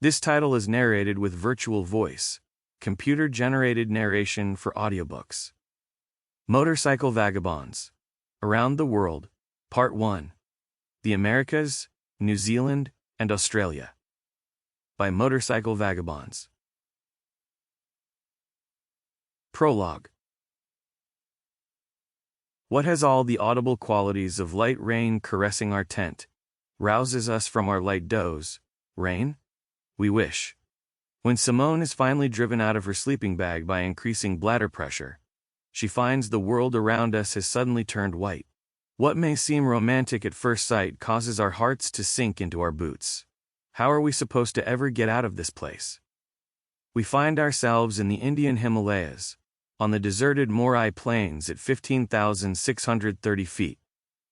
This title is narrated with virtual voice, computer-generated narration for audiobooks. Motorcycle Vagabonds. Around the World, Part 1. The Americas, New Zealand, and Australia. By Motorcycle Vagabonds. Prologue. What has all the audible qualities of light rain caressing our tent, rouses us from our light doze? Rain? We wish. When Simone is finally driven out of her sleeping bag by increasing bladder pressure, she finds the world around us has suddenly turned white. What may seem romantic at first sight causes our hearts to sink into our boots. How are we supposed to ever get out of this place? We find ourselves in the Indian Himalayas, on the deserted Morai Plains at 15,630 feet,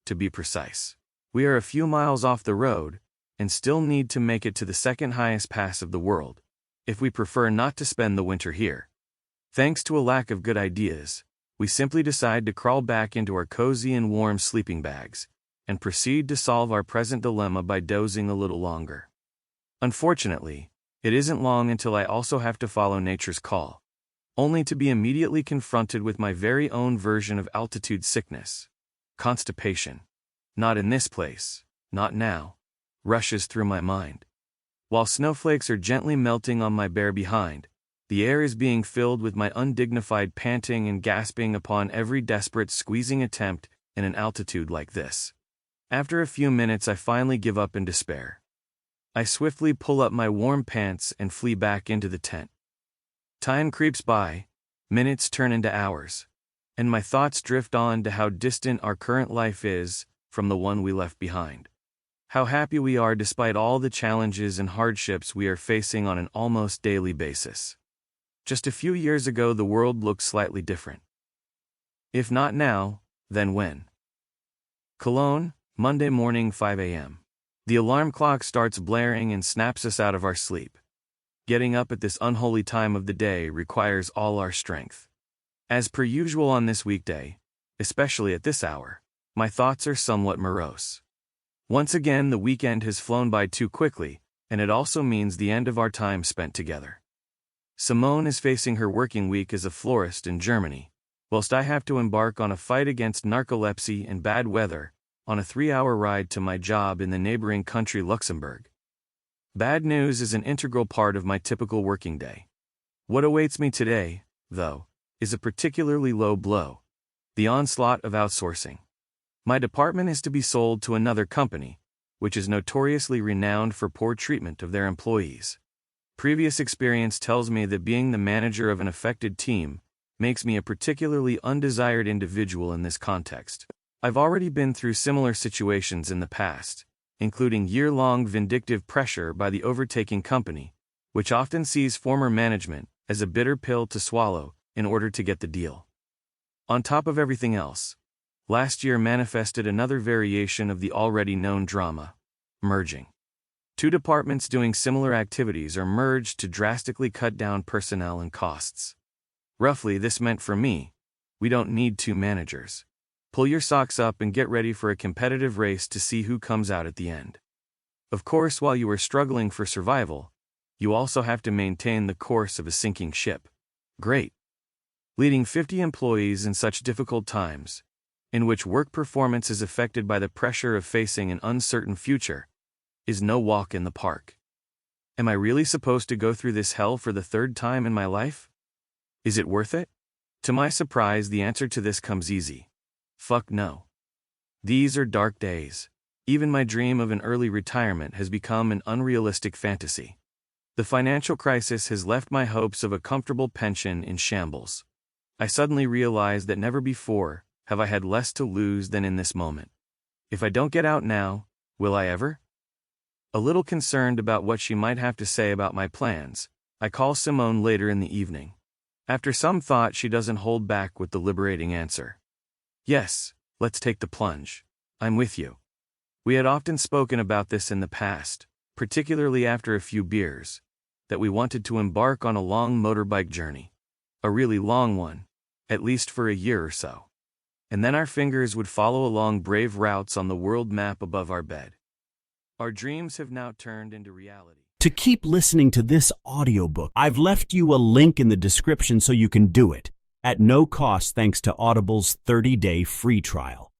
to be precise. We are a few miles off the road, and still need to make it to the second highest pass of the world, if we prefer not to spend the winter here. Thanks to a lack of good ideas, we simply decide to crawl back into our cozy and warm sleeping bags, and proceed to solve our present dilemma by dozing a little longer. Unfortunately, it isn't long until I also have to follow nature's call, only to be immediately confronted with my very own version of altitude sickness. Constipation. Not in this place, not now, rushes through my mind. While snowflakes are gently melting on my bare behind, the air is being filled with my undignified panting and gasping upon every desperate squeezing attempt in an altitude like this. After a few minutes I finally give up in despair. I swiftly pull up my warm pants and flee back into the tent. Time creeps by, minutes turn into hours, and my thoughts drift on to how distant our current life is from the one we left behind. How happy we are despite all the challenges and hardships we are facing on an almost daily basis. Just a few years ago the world looked slightly different. If not now, then when? Cologne, Monday morning 5 a.m. The alarm clock starts blaring and snaps us out of our sleep. Getting up at this unholy time of the day requires all our strength. As per usual on this weekday, especially at this hour, my thoughts are somewhat morose. Once again the weekend has flown by too quickly, and it also means the end of our time spent together. Simone is facing her working week as a florist in Germany, whilst I have to embark on a fight against narcolepsy and bad weather, on a 3-hour ride to my job in the neighboring country Luxembourg. Bad news is an integral part of my typical working day. What awaits me today, though, is a particularly low blow: the onslaught of outsourcing. My department is to be sold to another company, which is notoriously renowned for poor treatment of their employees. Previous experience tells me that being the manager of an affected team makes me a particularly undesired individual in this context. I've already been through similar situations in the past, including year-long vindictive pressure by the overtaking company, which often sees former management as a bitter pill to swallow in order to get the deal. On top of everything else, last year manifested another variation of the already known drama: merging. Two departments doing similar activities are merged to drastically cut down personnel and costs. Roughly, this meant for me, we don't need two managers. Pull your socks up and get ready for a competitive race to see who comes out at the end. Of course, while you are struggling for survival, you also have to maintain the course of a sinking ship. Great. Leading 50 employees in such difficult times, in which work performance is affected by the pressure of facing an uncertain future, is no walk in the park. Am I really supposed to go through this hell for the third time in my life? Is it worth it? To my surprise, the answer to this comes easy. Fuck no. These are dark days. Even my dream of an early retirement has become an unrealistic fantasy. The financial crisis has left my hopes of a comfortable pension in shambles. I suddenly realize that never before have I had less to lose than in this moment. If I don't get out now, will I ever? A little concerned about what she might have to say about my plans, I call Simone later in the evening. After some thought, she doesn't hold back with the liberating answer. Yes, let's take the plunge. I'm with you. We had often spoken about this in the past, particularly after a few beers, that we wanted to embark on a long motorbike journey. A really long one, at least for a year or so. And then our fingers would follow along brave routes on the world map above our bed. Our dreams have now turned into reality. To keep listening to this audiobook, I've left you a link in the description so you can do it, at no cost thanks to Audible's 30-day free trial.